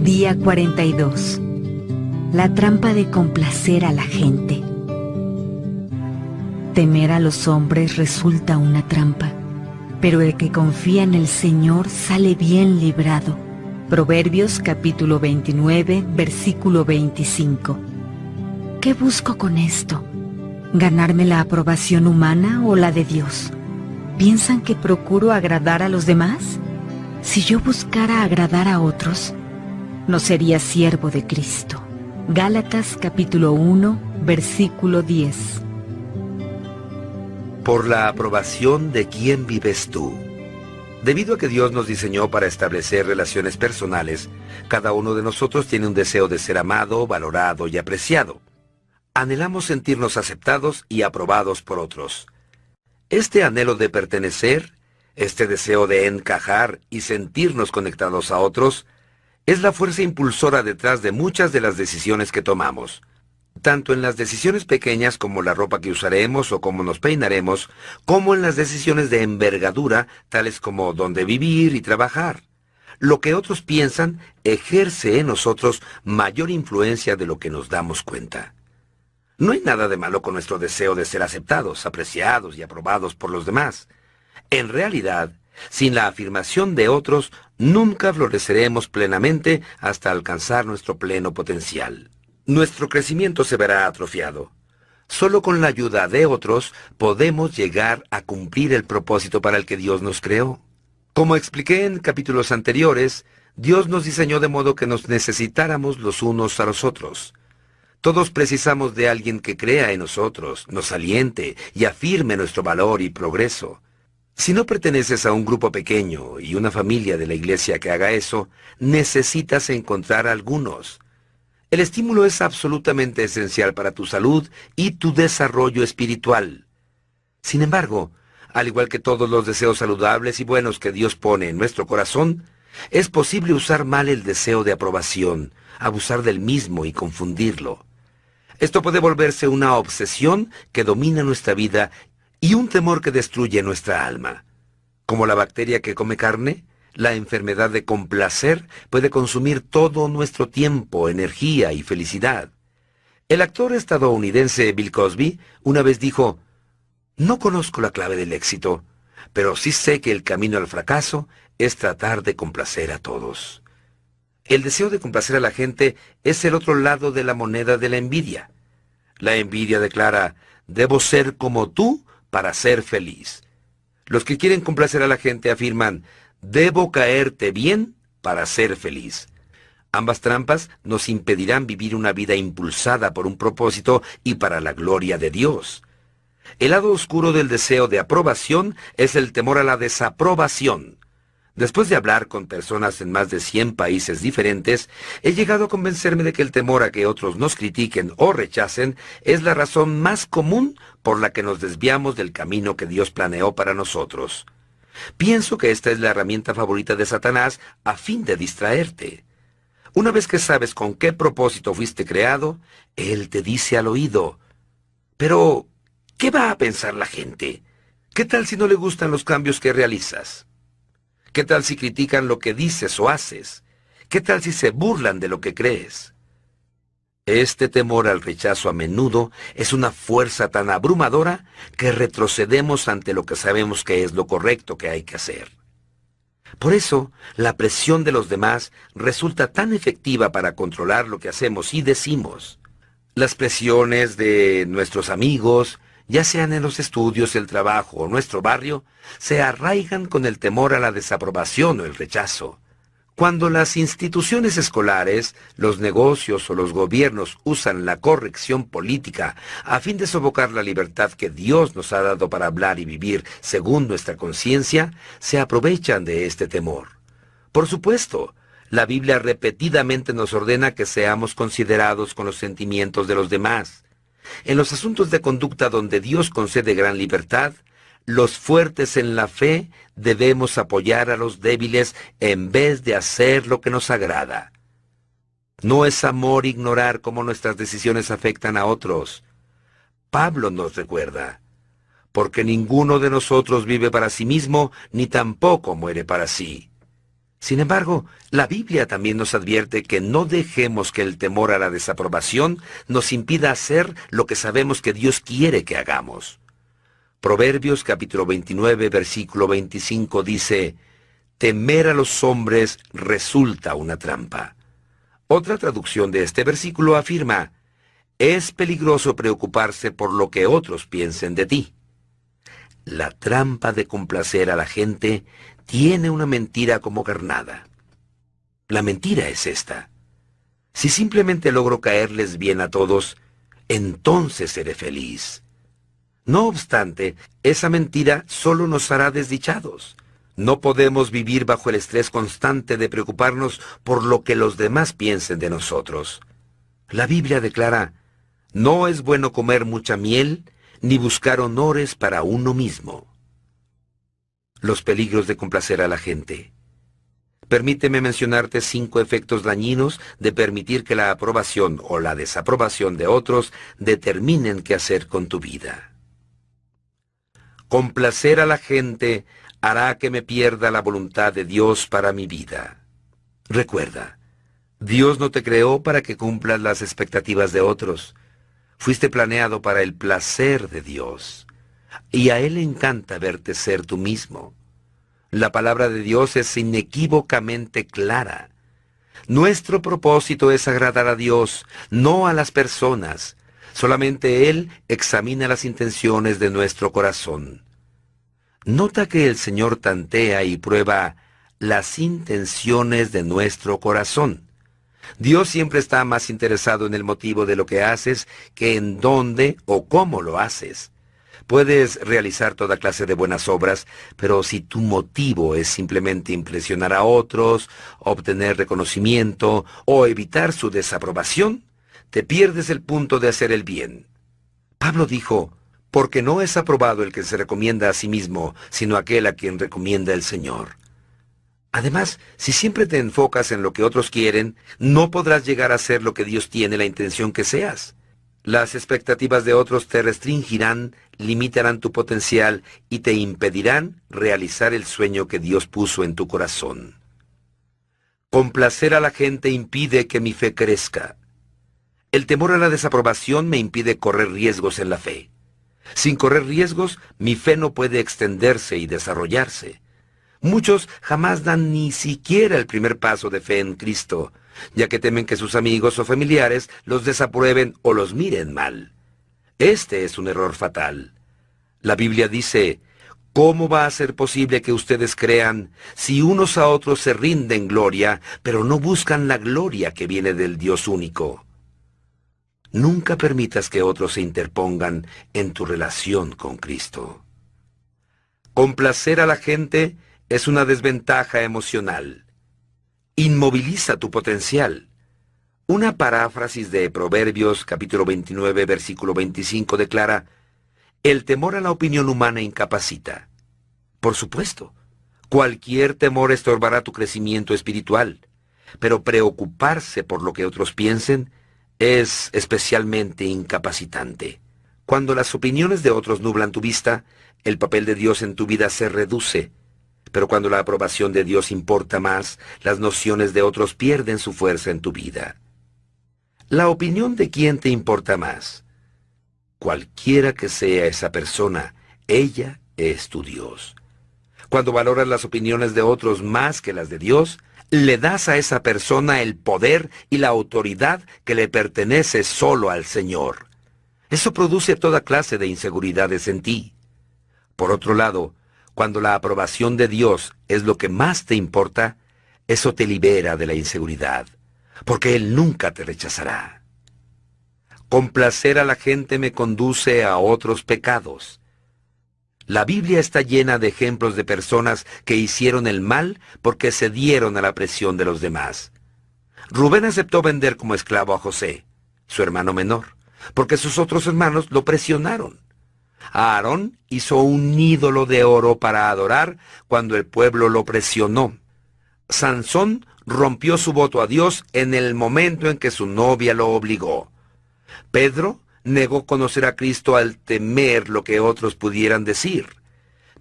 Día 42. La trampa de complacer a la gente. Temer a los hombres resulta una trampa, pero el que confía en el Señor sale bien librado. Proverbios capítulo 29, versículo 25. ¿Qué busco con esto? ¿Ganarme la aprobación humana o la de Dios? ¿Piensan que procuro agradar a los demás? Si yo buscara agradar a otros, no sería siervo de Cristo. Gálatas capítulo 1, versículo 10. Por la aprobación de quién vives tú. Debido a que Dios nos diseñó para establecer relaciones personales, cada uno de nosotros tiene un deseo de ser amado, valorado y apreciado. Anhelamos sentirnos aceptados y aprobados por otros. Este anhelo de pertenecer, este deseo de encajar y sentirnos conectados a otros, es la fuerza impulsora detrás de muchas de las decisiones que tomamos. Tanto en las decisiones pequeñas como la ropa que usaremos o cómo nos peinaremos, como en las decisiones de envergadura, tales como dónde vivir y trabajar. Lo que otros piensan ejerce en nosotros mayor influencia de lo que nos damos cuenta. No hay nada de malo con nuestro deseo de ser aceptados, apreciados y aprobados por los demás. En realidad, sin la afirmación de otros, nunca floreceremos plenamente hasta alcanzar nuestro pleno potencial. Nuestro crecimiento se verá atrofiado. Solo con la ayuda de otros podemos llegar a cumplir el propósito para el que Dios nos creó. Como expliqué en capítulos anteriores, Dios nos diseñó de modo que nos necesitáramos los unos a los otros. Todos precisamos de alguien que crea en nosotros, nos aliente y afirme nuestro valor y progreso. Si no perteneces a un grupo pequeño y una familia de la iglesia que haga eso, necesitas encontrar algunos. El estímulo es absolutamente esencial para tu salud y tu desarrollo espiritual. Sin embargo, al igual que todos los deseos saludables y buenos que Dios pone en nuestro corazón, es posible usar mal el deseo de aprobación, abusar del mismo y confundirlo. Esto puede volverse una obsesión que domina nuestra vida y un temor que destruye nuestra alma. Como la bacteria que come carne, la enfermedad de complacer puede consumir todo nuestro tiempo, energía y felicidad. El actor estadounidense Bill Cosby una vez dijo: «No conozco la clave del éxito, pero sí sé que el camino al fracaso es tratar de complacer a todos». El deseo de complacer a la gente es el otro lado de la moneda de la envidia. La envidia declara: «Debo ser como tú para ser feliz». Los que quieren complacer a la gente afirman: «Debo caerte bien para ser feliz». Ambas trampas nos impedirán vivir una vida impulsada por un propósito y para la gloria de Dios. El lado oscuro del deseo de aprobación es el temor a la desaprobación. Después de hablar con personas en más de 100 países diferentes, he llegado a convencerme de que el temor a que otros nos critiquen o rechacen es la razón más común por la que nos desviamos del camino que Dios planeó para nosotros. Pienso que esta es la herramienta favorita de Satanás a fin de distraerte. Una vez que sabes con qué propósito fuiste creado, él te dice al oído: «Pero, ¿qué va a pensar la gente? ¿Qué tal si no le gustan los cambios que realizas? ¿Qué tal si critican lo que dices o haces? ¿Qué tal si se burlan de lo que crees?». Este temor al rechazo a menudo es una fuerza tan abrumadora que retrocedemos ante lo que sabemos que es lo correcto que hay que hacer. Por eso, la presión de los demás resulta tan efectiva para controlar lo que hacemos y decimos. Las presiones de nuestros amigos, ya sean en los estudios, el trabajo o nuestro barrio, se arraigan con el temor a la desaprobación o el rechazo. Cuando las instituciones escolares, los negocios o los gobiernos usan la corrección política a fin de sofocar la libertad que Dios nos ha dado para hablar y vivir según nuestra conciencia, se aprovechan de este temor. Por supuesto, la Biblia repetidamente nos ordena que seamos considerados con los sentimientos de los demás. En los asuntos de conducta donde Dios concede gran libertad, los fuertes en la fe debemos apoyar a los débiles en vez de hacer lo que nos agrada. No es amor ignorar cómo nuestras decisiones afectan a otros. Pablo nos recuerda: «Porque ninguno de nosotros vive para sí mismo, ni tampoco muere para sí». Sin embargo, la Biblia también nos advierte que no dejemos que el temor a la desaprobación nos impida hacer lo que sabemos que Dios quiere que hagamos. Proverbios capítulo 29, versículo 25 dice: temer a los hombres resulta una trampa. Otra traducción de este versículo afirma: es peligroso preocuparse por lo que otros piensen de ti. La trampa de complacer a la gente tiene una mentira como carnada. La mentira es esta: si simplemente logro caerles bien a todos, entonces seré feliz. No obstante, esa mentira solo nos hará desdichados. No podemos vivir bajo el estrés constante de preocuparnos por lo que los demás piensen de nosotros. La Biblia declara: no es bueno comer mucha miel, ni buscar honores para uno mismo. Los peligros de complacer a la gente. Permíteme mencionarte 5 efectos dañinos de permitir que la aprobación o la desaprobación de otros determinen qué hacer con tu vida. Complacer a la gente hará que me pierda la voluntad de Dios para mi vida. Recuerda, Dios no te creó para que cumplas las expectativas de otros. Fuiste planeado para el placer de Dios, y a Él le encanta verte ser tú mismo. La palabra de Dios es inequívocamente clara. Nuestro propósito es agradar a Dios, no a las personas. Solamente Él examina las intenciones de nuestro corazón. Nota que el Señor tantea y prueba las intenciones de nuestro corazón. Dios siempre está más interesado en el motivo de lo que haces que en dónde o cómo lo haces. Puedes realizar toda clase de buenas obras, pero si tu motivo es simplemente impresionar a otros, obtener reconocimiento o evitar su desaprobación, te pierdes el punto de hacer el bien. Pablo dijo: porque no es aprobado el que se recomienda a sí mismo, sino aquel a quien recomienda el Señor. Además, si siempre te enfocas en lo que otros quieren, no podrás llegar a ser lo que Dios tiene la intención que seas. Las expectativas de otros te restringirán, limitarán tu potencial y te impedirán realizar el sueño que Dios puso en tu corazón. Complacer a la gente impide que mi fe crezca. El temor a la desaprobación me impide correr riesgos en la fe. Sin correr riesgos, mi fe no puede extenderse y desarrollarse. Muchos jamás dan ni siquiera el primer paso de fe en Cristo, ya que temen que sus amigos o familiares los desaprueben o los miren mal. Este es un error fatal. La Biblia dice: ¿cómo va a ser posible que ustedes crean si unos a otros se rinden gloria, pero no buscan la gloria que viene del Dios único? Nunca permitas que otros se interpongan en tu relación con Cristo. Complacer a la gente es una desventaja emocional. Inmoviliza tu potencial. Una paráfrasis de Proverbios capítulo 29, versículo 25 declara: el temor a la opinión humana incapacita. Por supuesto, cualquier temor estorbará tu crecimiento espiritual, pero preocuparse por lo que otros piensen es especialmente incapacitante. Cuando las opiniones de otros nublan tu vista, el papel de Dios en tu vida se reduce. Pero cuando la aprobación de Dios importa más, las nociones de otros pierden su fuerza en tu vida. La opinión de quién te importa más. Cualquiera que sea esa persona, ella es tu Dios. Cuando valoras las opiniones de otros más que las de Dios, le das a esa persona el poder y la autoridad que le pertenece solo al Señor. Eso produce toda clase de inseguridades en ti. Por otro lado, cuando la aprobación de Dios es lo que más te importa, eso te libera de la inseguridad, porque Él nunca te rechazará. Complacer a la gente me conduce a otros pecados. La Biblia está llena de ejemplos de personas que hicieron el mal porque cedieron a la presión de los demás. Rubén aceptó vender como esclavo a José, su hermano menor, porque sus otros hermanos lo presionaron. Aarón hizo un ídolo de oro para adorar cuando el pueblo lo presionó. Sansón rompió su voto a Dios en el momento en que su novia lo obligó. Pedro negó conocer a Cristo al temer lo que otros pudieran decir.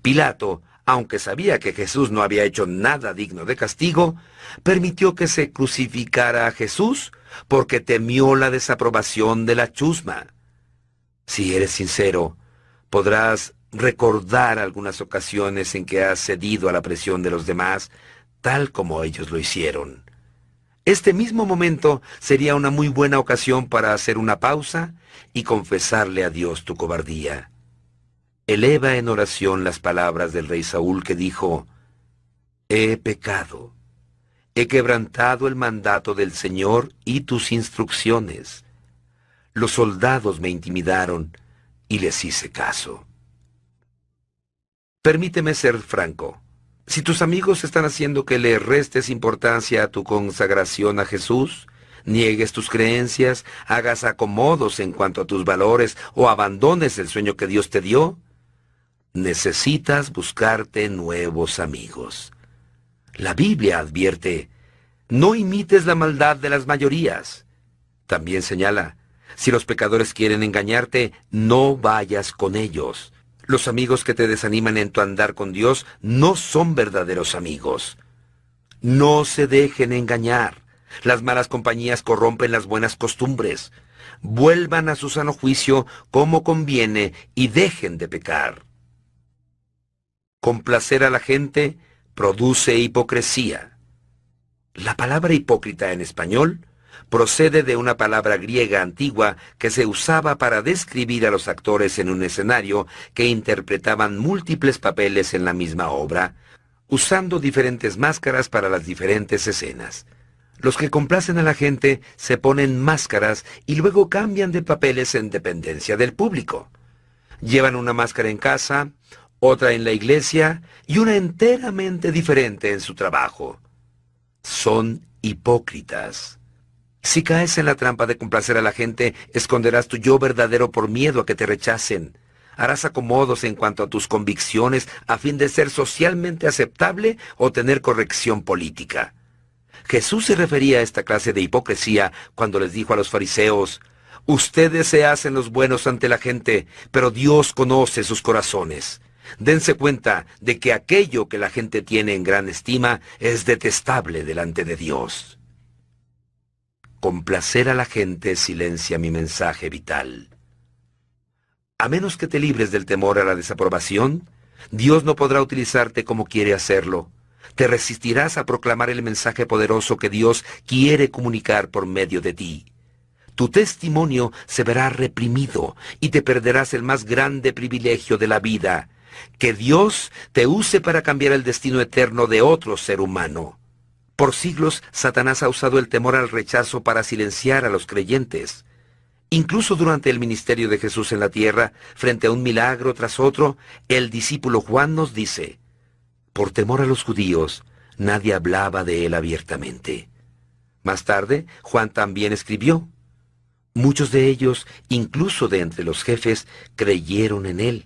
Pilato aunque sabía que Jesús no había hecho nada digno de castigo, permitió que se crucificara a Jesús porque temió la desaprobación de la chusma. Si eres sincero, podrás recordar algunas ocasiones en que has cedido a la presión de los demás, tal como ellos lo hicieron. Este mismo momento sería una muy buena ocasión para hacer una pausa y confesarle a Dios tu cobardía. Eleva en oración las palabras del rey Saúl que dijo: «He pecado, he quebrantado el mandato del Señor y tus instrucciones. Los soldados me intimidaron y les hice caso». Permíteme ser franco. Si tus amigos están haciendo que le restes importancia a tu consagración a Jesús, niegues tus creencias, hagas acomodos en cuanto a tus valores o abandones el sueño que Dios te dio, necesitas buscarte nuevos amigos. La Biblia advierte: no imites la maldad de las mayorías. También señala: si los pecadores quieren engañarte, no vayas con ellos. Los amigos que te desaniman en tu andar con Dios no son verdaderos amigos. No se dejen engañar. Las malas compañías corrompen las buenas costumbres. Vuelvan a su sano juicio como conviene y dejen de pecar. Complacer a la gente produce hipocresía. La palabra hipócrita en español procede de una palabra griega antigua que se usaba para describir a los actores en un escenario que interpretaban múltiples papeles en la misma obra, usando diferentes máscaras para las diferentes escenas. Los que complacen a la gente se ponen máscaras y luego cambian de papeles en dependencia del público. Llevan una máscara en casa, otra en la iglesia y una enteramente diferente en su trabajo. Son hipócritas. Si caes en la trampa de complacer a la gente, esconderás tu yo verdadero por miedo a que te rechacen. Harás acomodos en cuanto a tus convicciones a fin de ser socialmente aceptable o tener corrección política. Jesús se refería a esta clase de hipocresía cuando les dijo a los fariseos: «Ustedes se hacen los buenos ante la gente, pero Dios conoce sus corazones. Dense cuenta de que aquello que la gente tiene en gran estima es detestable delante de Dios». Complacer a la gente silencia mi mensaje vital. A menos que te libres del temor a la desaprobación, Dios no podrá utilizarte como quiere hacerlo. Te resistirás a proclamar el mensaje poderoso que Dios quiere comunicar por medio de ti. Tu testimonio se verá reprimido y te perderás el más grande privilegio de la vida: que Dios te use para cambiar el destino eterno de otro ser humano. Por siglos, Satanás ha usado el temor al rechazo para silenciar a los creyentes. Incluso durante el ministerio de Jesús en la tierra, frente a un milagro tras otro, el discípulo Juan nos dice: por temor a los judíos, nadie hablaba de él abiertamente. Más tarde, Juan también escribió: muchos de ellos, incluso de entre los jefes, creyeron en él,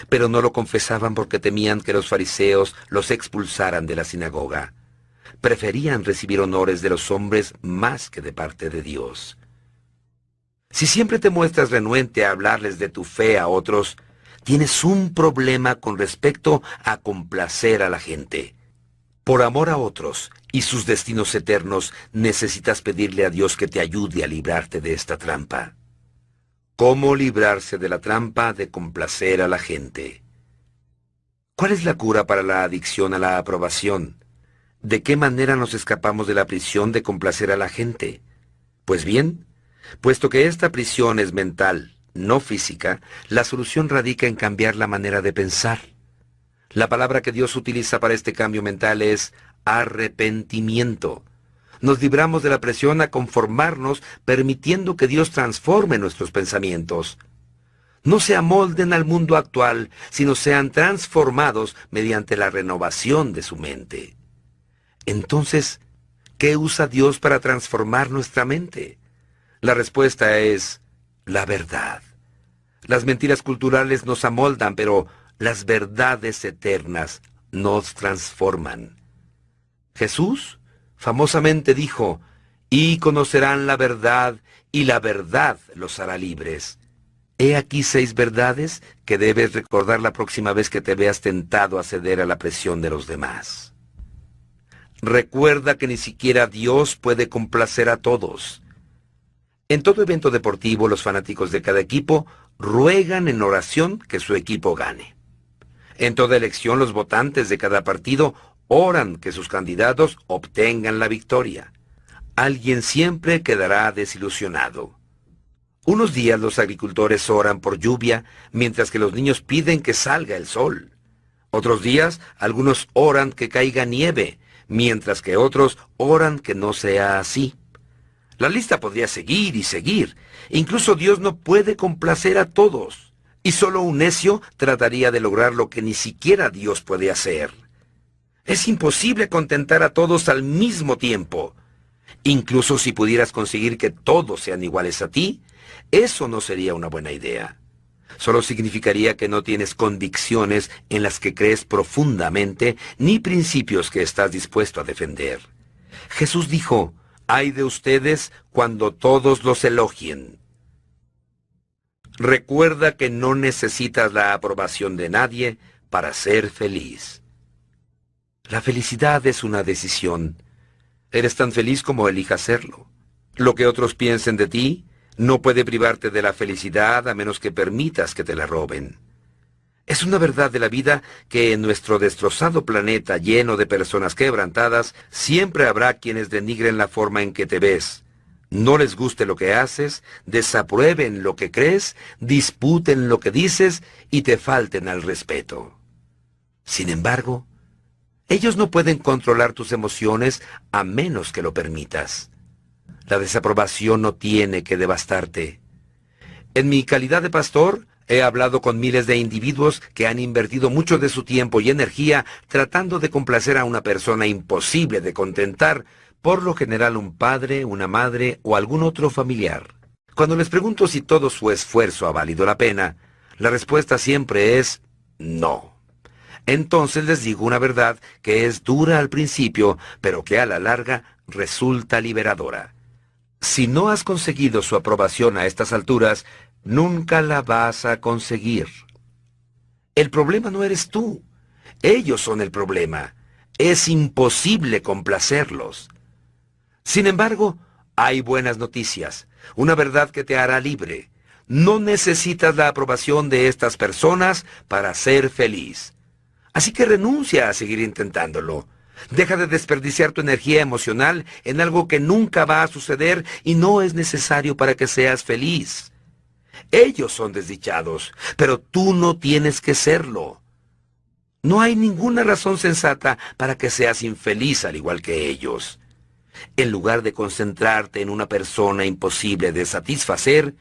pero no lo confesaban porque temían que los fariseos los expulsaran de la sinagoga. Preferían recibir honores de los hombres más que de parte de Dios. Si siempre te muestras renuente a hablarles de tu fe a otros, tienes un problema con respecto a complacer a la gente. Por amor a otros y sus destinos eternos, necesitas pedirle a Dios que te ayude a librarte de esta trampa. ¿Cómo librarse de la trampa de complacer a la gente? ¿Cuál es la cura para la adicción a la aprobación? ¿De qué manera nos escapamos de la prisión de complacer a la gente? Pues bien, puesto que esta prisión es mental, no física, la solución radica en cambiar la manera de pensar. La palabra que Dios utiliza para este cambio mental es arrepentimiento. Nos libramos de la presión a conformarnos, permitiendo que Dios transforme nuestros pensamientos. No se amolden al mundo actual, sino sean transformados mediante la renovación de su mente. Entonces, ¿qué usa Dios para transformar nuestra mente? La respuesta es la verdad. Las mentiras culturales nos amoldan, pero las verdades eternas nos transforman. Jesús famosamente dijo: «Y conocerán la verdad, y la verdad los hará libres». He aquí 6 verdades que debes recordar la próxima vez que te veas tentado a ceder a la presión de los demás. Recuerda que ni siquiera Dios puede complacer a todos. En todo evento deportivo, los fanáticos de cada equipo ruegan en oración que su equipo gane. En toda elección, los votantes de cada partido oran que sus candidatos obtengan la victoria. Alguien siempre quedará desilusionado. Unos días los agricultores oran por lluvia, mientras que los niños piden que salga el sol. Otros días, algunos oran que caiga nieve, mientras que otros oran que no sea así. La lista podría seguir y seguir. Incluso Dios no puede complacer a todos, y solo un necio trataría de lograr lo que ni siquiera Dios puede hacer. Es imposible contentar a todos al mismo tiempo. Incluso si pudieras conseguir que todos sean iguales a ti, eso no sería una buena idea. Solo significaría que no tienes convicciones en las que crees profundamente, ni principios que estás dispuesto a defender. Jesús dijo: «Ay de ustedes cuando todos los elogien». Recuerda que no necesitas la aprobación de nadie para ser feliz. La felicidad es una decisión. Eres tan feliz como elijas serlo. Lo que otros piensen de ti no puede privarte de la felicidad a menos que permitas que te la roben. Es una verdad de la vida que en nuestro destrozado planeta lleno de personas quebrantadas, siempre habrá quienes denigren la forma en que te ves. No les guste lo que haces, desaprueben lo que crees, disputen lo que dices y te falten al respeto. Sin embargo, ellos no pueden controlar tus emociones a menos que lo permitas. La desaprobación no tiene que devastarte. En mi calidad de pastor, he hablado con miles de individuos que han invertido mucho de su tiempo y energía tratando de complacer a una persona imposible de contentar, por lo general un padre, una madre o algún otro familiar. Cuando les pregunto si todo su esfuerzo ha valido la pena, la respuesta siempre es no. Entonces les digo una verdad que es dura al principio, pero que a la larga resulta liberadora. Si no has conseguido su aprobación a estas alturas, nunca la vas a conseguir. El problema no eres tú. Ellos son el problema. Es imposible complacerlos. Sin embargo, hay buenas noticias. Una verdad que te hará libre. No necesitas la aprobación de estas personas para ser feliz. Así que renuncia a seguir intentándolo. Deja de desperdiciar tu energía emocional en algo que nunca va a suceder y no es necesario para que seas feliz. Ellos son desdichados, pero tú no tienes que serlo. No hay ninguna razón sensata para que seas infeliz al igual que ellos. En lugar de concentrarte en una persona imposible de satisfacer,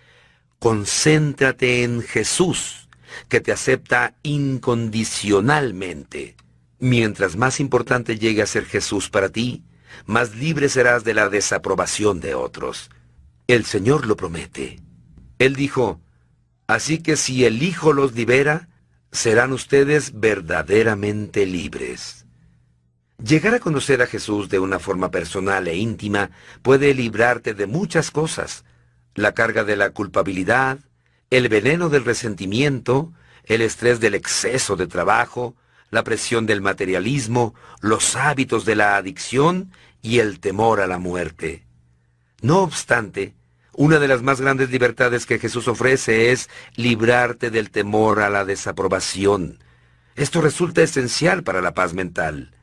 concéntrate en Jesús, que te acepta incondicionalmente. Mientras más importante llegue a ser Jesús para ti, más libre serás de la desaprobación de otros. El Señor lo promete. Él dijo: «Así que si el Hijo los libera, serán ustedes verdaderamente libres». Llegar a conocer a Jesús de una forma personal e íntima puede librarte de muchas cosas: la carga de la culpabilidad, el veneno del resentimiento, el estrés del exceso de trabajo, la presión del materialismo, los hábitos de la adicción y el temor a la muerte. No obstante, una de las más grandes libertades que Jesús ofrece es librarte del temor a la desaprobación. Esto resulta esencial para la paz mental.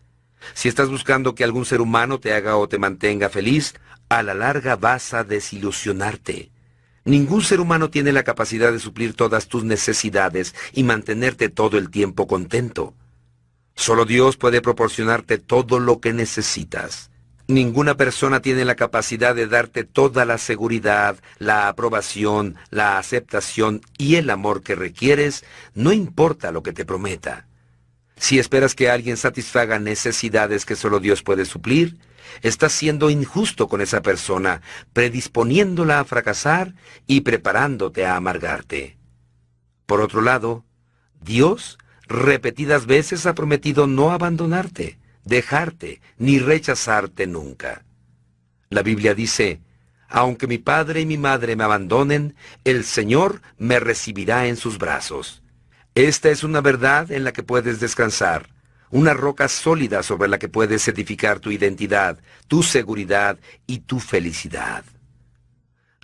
Si estás buscando que algún ser humano te haga o te mantenga feliz, a la larga vas a desilusionarte. Ningún ser humano tiene la capacidad de suplir todas tus necesidades y mantenerte todo el tiempo contento. Solo Dios puede proporcionarte todo lo que necesitas. Ninguna persona tiene la capacidad de darte toda la seguridad, la aprobación, la aceptación y el amor que requieres, no importa lo que te prometa. Si esperas que alguien satisfaga necesidades que solo Dios puede suplir, estás siendo injusto con esa persona, predisponiéndola a fracasar y preparándote a amargarte. Por otro lado, Dios repetidas veces ha prometido no abandonarte, dejarte, ni rechazarte nunca. La Biblia dice: Aunque mi padre y mi madre me abandonen, el Señor me recibirá en sus brazos. Esta es una verdad en la que puedes descansar, una roca sólida sobre la que puedes edificar tu identidad, tu seguridad y tu felicidad.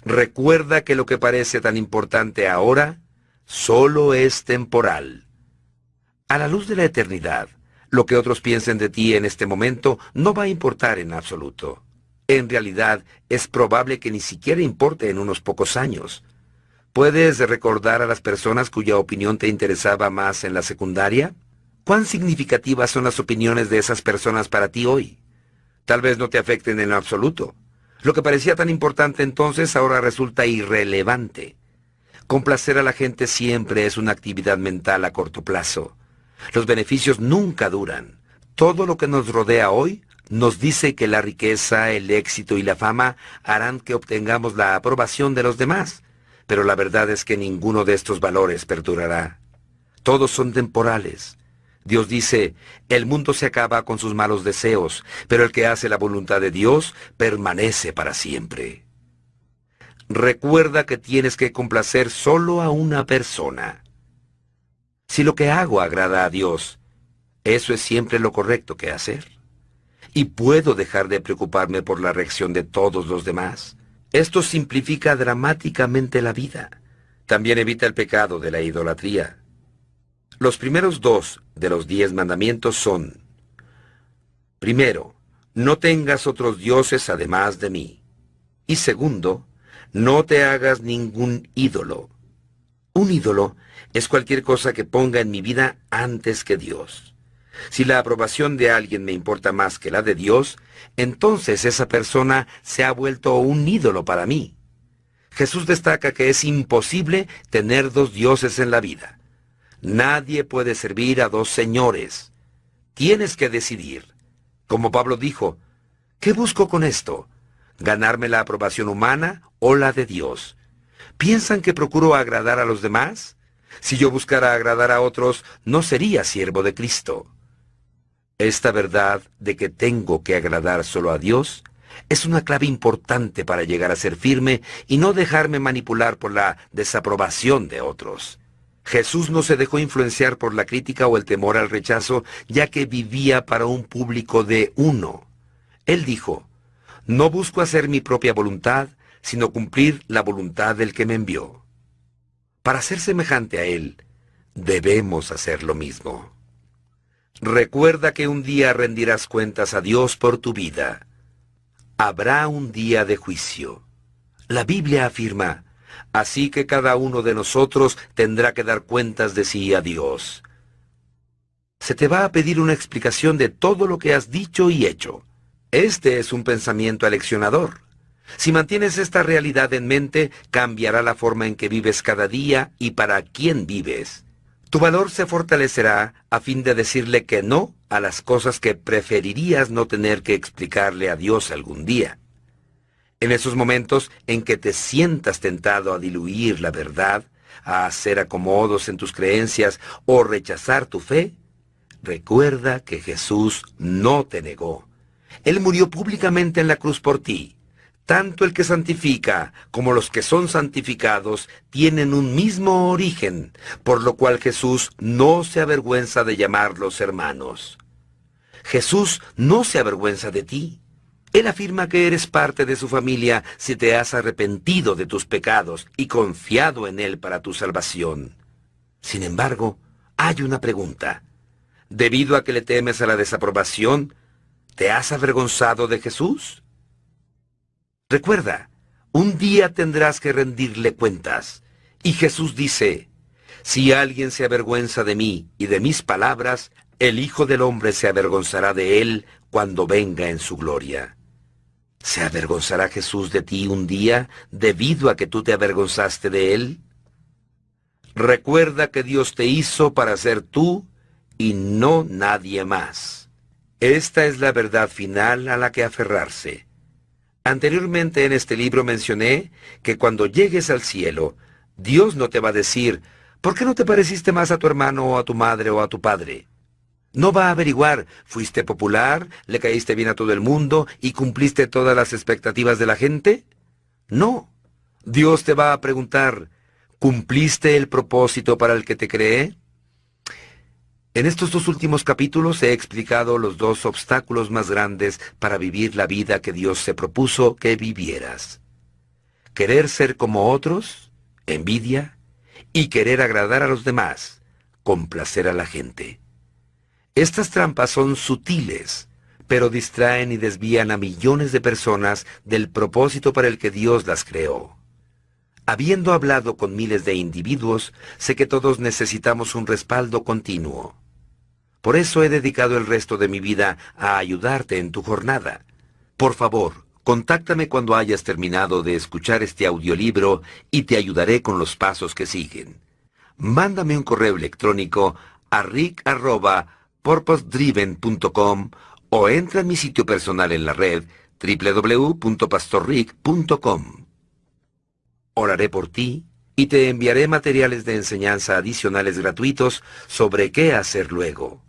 Recuerda que lo que parece tan importante ahora solo es temporal. A la luz de la eternidad, lo que otros piensen de ti en este momento no va a importar en absoluto. En realidad, es probable que ni siquiera importe en unos pocos años. ¿Puedes recordar a las personas cuya opinión te interesaba más en la secundaria? ¿Cuán significativas son las opiniones de esas personas para ti hoy? Tal vez no te afecten en absoluto. Lo que parecía tan importante entonces ahora resulta irrelevante. Complacer a la gente siempre es una actividad mental a corto plazo. Los beneficios nunca duran. Todo lo que nos rodea hoy nos dice que la riqueza, el éxito y la fama harán que obtengamos la aprobación de los demás, pero la verdad es que ninguno de estos valores perdurará. Todos son temporales. Dios dice, el mundo se acaba con sus malos deseos, pero el que hace la voluntad de Dios permanece para siempre. Recuerda que tienes que complacer solo a una persona. Si lo que hago agrada a Dios, eso es siempre lo correcto que hacer. ¿Y puedo dejar de preocuparme por la reacción de todos los demás? Esto simplifica dramáticamente la vida. También evita el pecado de la idolatría. Los primeros 2 de los 10 mandamientos son: primero, no tengas otros dioses además de mí. Y segundo, no te hagas ningún ídolo. Un ídolo es cualquier cosa que ponga en mi vida antes que Dios. Si la aprobación de alguien me importa más que la de Dios, entonces esa persona se ha vuelto un ídolo para mí. Jesús destaca que es imposible tener 2 dioses en la vida. Nadie puede servir a 2 señores. Tienes que decidir. Como Pablo dijo, ¿qué busco con esto? ¿Ganarme la aprobación humana o la de Dios? ¿Piensan que procuro agradar a los demás? Si yo buscara agradar a otros, no sería siervo de Cristo. Esta verdad de que tengo que agradar solo a Dios es una clave importante para llegar a ser firme y no dejarme manipular por la desaprobación de otros. Jesús no se dejó influenciar por la crítica o el temor al rechazo, ya que vivía para un público de uno. Él dijo, no busco hacer mi propia voluntad, sino cumplir la voluntad del que me envió. Para ser semejante a Él, debemos hacer lo mismo. Recuerda que un día rendirás cuentas a Dios por tu vida. Habrá un día de juicio. La Biblia afirma, así que cada uno de nosotros tendrá que dar cuentas de sí a Dios. Se te va a pedir una explicación de todo lo que has dicho y hecho. Este es un pensamiento aleccionador. Si mantienes esta realidad en mente, cambiará la forma en que vives cada día y para quién vives. Tu valor se fortalecerá a fin de decirle que no a las cosas que preferirías no tener que explicarle a Dios algún día. En esos momentos en que te sientas tentado a diluir la verdad, a hacer acomodos en tus creencias o rechazar tu fe, recuerda que Jesús no te negó. Él murió públicamente en la cruz por ti. Tanto el que santifica como los que son santificados tienen un mismo origen, por lo cual Jesús no se avergüenza de llamarlos hermanos. Jesús no se avergüenza de ti. Él afirma que eres parte de su familia si te has arrepentido de tus pecados y confiado en Él para tu salvación. Sin embargo, hay una pregunta. Debido a que le temes a la desaprobación, ¿te has avergonzado de Jesús? Recuerda, un día tendrás que rendirle cuentas. Y Jesús dice, si alguien se avergüenza de mí y de mis palabras, el Hijo del Hombre se avergonzará de él cuando venga en su gloria. ¿Se avergonzará Jesús de ti un día debido a que tú te avergonzaste de él? Recuerda que Dios te hizo para ser tú y no nadie más. Esta es la verdad final a la que aferrarse. Anteriormente en este libro mencioné que cuando llegues al cielo, Dios no te va a decir, ¿por qué no te pareciste más a tu hermano o a tu madre o a tu padre? No va a averiguar, ¿fuiste popular, le caíste bien a todo el mundo y cumpliste todas las expectativas de la gente? No. Dios te va a preguntar, ¿cumpliste el propósito para el que te creé? En estos 2 últimos capítulos he explicado los 2 obstáculos más grandes para vivir la vida que Dios se propuso que vivieras. Querer ser como otros, envidia, y querer agradar a los demás, complacer a la gente. Estas trampas son sutiles, pero distraen y desvían a millones de personas del propósito para el que Dios las creó. Habiendo hablado con miles de individuos, sé que todos necesitamos un respaldo continuo. Por eso he dedicado el resto de mi vida a ayudarte en tu jornada. Por favor, contáctame cuando hayas terminado de escuchar este audiolibro y te ayudaré con los pasos que siguen. Mándame un correo electrónico a rick@purposedriven.com o entra en mi sitio personal en la red www.pastorrick.com. Oraré por ti y te enviaré materiales de enseñanza adicionales gratuitos sobre qué hacer luego.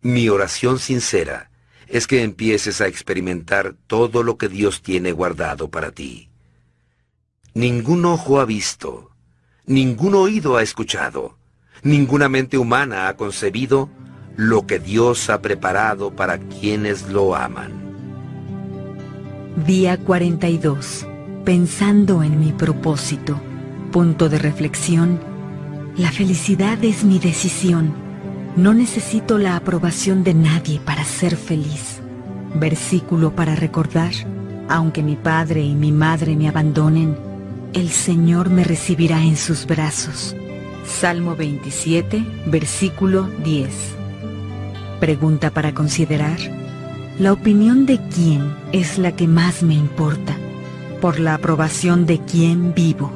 Mi oración sincera es que empieces a experimentar todo lo que Dios tiene guardado para ti. Ningún ojo ha visto, ningún oído ha escuchado, ninguna mente humana ha concebido lo que Dios ha preparado para quienes lo aman. Día 42. Pensando en mi propósito. Punto de reflexión. La felicidad es mi decisión. No necesito la aprobación de nadie para ser feliz. Versículo para recordar. Aunque mi padre y mi madre me abandonen, el Señor me recibirá en sus brazos. Salmo 27, versículo 10. Pregunta para considerar. ¿La opinión de quién es la que más me importa? ¿Por la aprobación de quién vivo?